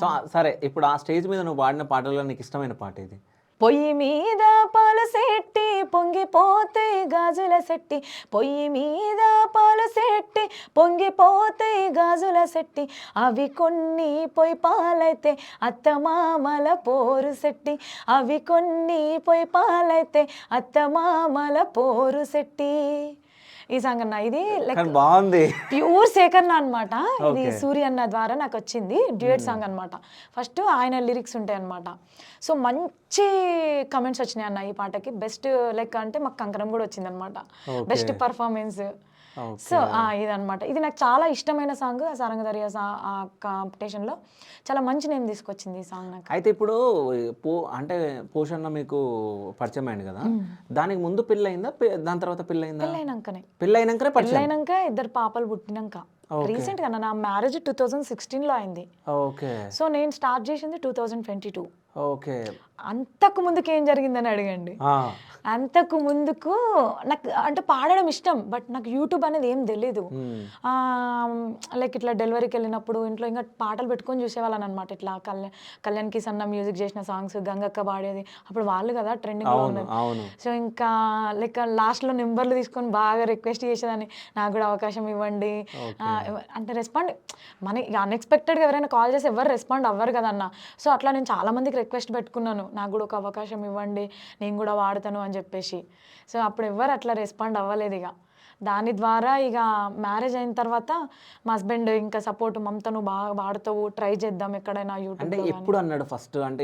So, సరే ఇప్పుడు ఆ స్టేజ్ మీద నువ్వు పాడిన పాటల్లో నీకు ఇష్టమైన పాట ఏది? పొయ్యి మీద పాలు సెట్టి పొంగిపోతే గాజుల సెట్టి, పొయ్యి మీద పాలు సెట్టి పొంగిపోతే గాజుల సెట్టి, అవి కొన్ని పొయ్యి పాలైతే అత్తమామల పోరు సెట్టి, అవి కొన్ని పొయ్యి పాలైతే అత్తమామల పోరు సెట్టి. ఈ సాంగ్ అన్న ఇది లైక్ కానీ బాగుంది. ప్యూర్ సేకరణ అనమాట. ఇది ఓకే. సూర్య అన్న ద్వారా నాకు వచ్చింది డ్యూయట్ సాంగ్ అనమాట. ఫస్ట్ ఆయన లిరిక్స్ ఉంటాయి అనమాట. సో మంచి కమెంట్స్ వచ్చినాయి అన్న ఈ పాటకి. బెస్ట్ లైక్ అంటే మాకు కంకణం కూడా వచ్చింది అనమాట, best okay. Performance. Okay. So ఇదనమాట. ఇది నాకు చాలా ఇష్టమైన సాంగ్. సారంగ దర్యా ఆ కాంపిటీషన్లో చాలా మంచి నేమ్ తీసుకొచ్చింది ఈ సాంగ్ నాకు. అయితే ఇప్పుడు అంటే పోషన్న మీకు పరిచయం అయింది కదా, దానికి ముందు పెళ్ళయిందా, దాని తర్వాత పెళ్ళయిందా? పెళ్ళైనాకనే, పెళ్ళైనాకనే పరిచయం. పెళ్ళైనాక ఇద్దరు పాపలు పుట్టినాక రీసెంట్గా నా మ్యారేజ్ 2016లో అయింది. ఓకే. సో నేను స్టార్ట్ చేసింది 2022. ఓకే. అంతకు ముందుకు ఏం జరిగిందని అడగండి. అంతకు ముందుకు నాకు అంటే పాడడం ఇష్టం, బట్ నాకు యూట్యూబ్ అనేది ఏం తెలీదు. లైక్ ఇట్లా డెలివరీకి వెళ్ళినప్పుడు ఇంట్లో ఇంకా పాటలు పెట్టుకొని చూసేవాళ్ళని అనమాట. ఇట్లా కళ్యాణ్కి సన్న మ్యూజిక్ చేసిన సాంగ్స్, గంగక్క పాడేది అప్పుడు వాళ్ళు కదా ట్రెండింగ్లో ఉన్నది. సో ఇంకా లైక్ లాస్ట్లో నెంబర్లు తీసుకొని బాగా రిక్వెస్ట్ చేసేదాన్ని, నాకు కూడా అవకాశం ఇవ్వండి అంటే. రెస్పాండ్ మన అన్ఎక్స్పెక్టెడ్గా ఎవరైనా కాల్ చేసి ఎవరు రెస్పాండ్ అవ్వరు కదన్న. సో అట్లా నేను చాలా మందికి రిక్వెస్ట్ పెట్టుకున్నాను, నాకు కూడా ఒక అవకాశం ఇవ్వండి, నేను కూడా వాడతాను అని చెప్పేసి. సో అప్పుడు ఎవరు అట్లా రెస్పాండ్ అవ్వలేదు. ఇక దాని ద్వారా ఇక మ్యారేజ్ అయిన తర్వాత మా హస్బెండ్ ఇంకా సపోర్ట్, మమత నువ్వు బాగా వాడుతావు, ట్రై చేద్దాం ఎక్కడైనా అంటే యూట్యూబ్లో. ఎప్పుడు అన్నాడు ఫస్ట్? అంటే